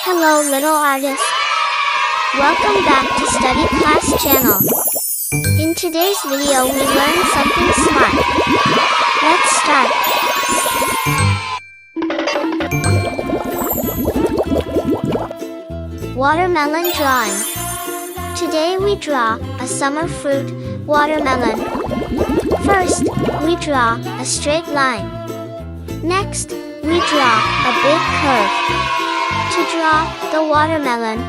Hello little artists. Welcome back to Study Class channel. In today's video we learn something smart. Let's start. Watermelon drawing. Today we draw a summer fruit, watermelon. First, we draw a straight line. Next, we draw a big curve. To draw the watermelon,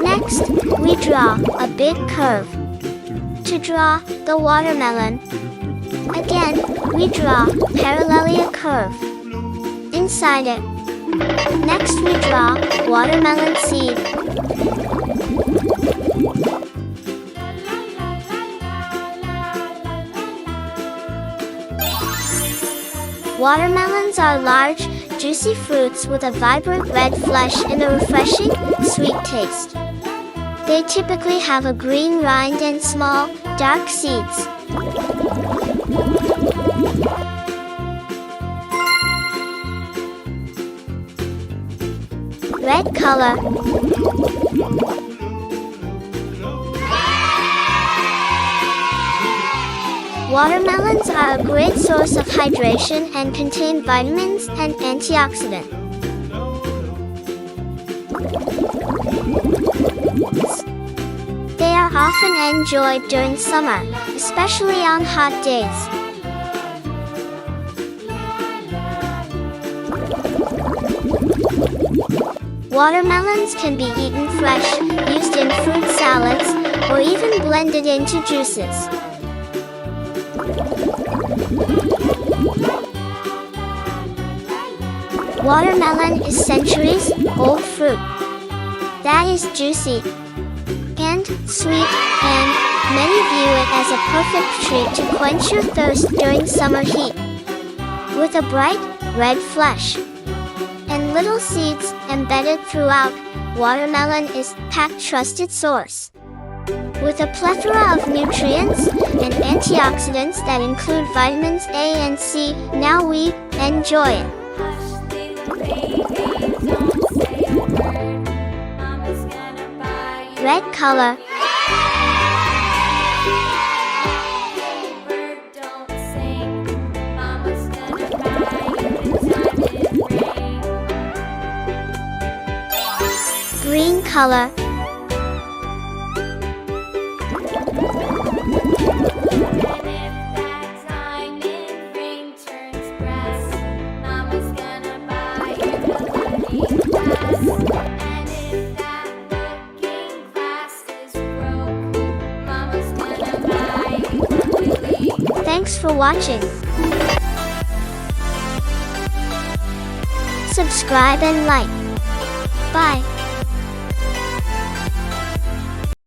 next, we draw a big curve. To draw the watermelon, again, we draw parallelly a curve. Inside it, next we draw watermelon seed. Watermelons are large, juicy fruits with a vibrant red flesh and a refreshing, sweet taste. They typically have a green rind and small, dark seeds. Red color. Watermelons are a great source of hydration and contain vitamins and antioxidants. They are often enjoyed during summer, especially on hot days. Watermelons can be eaten fresh, used in fruit salads, or even blended into juices. Watermelon is centuries-old fruit that is juicy and sweet, and many view it as a perfect treat to quench your thirst during summer heat. With a bright, red flesh and little seeds embedded throughout, watermelon is a packed trusted source. With a plethora of nutrients and antioxidants that include vitamins A and C, now we enjoy it. Red color. Green color. Thanks for watching. Subscribe and like. Bye.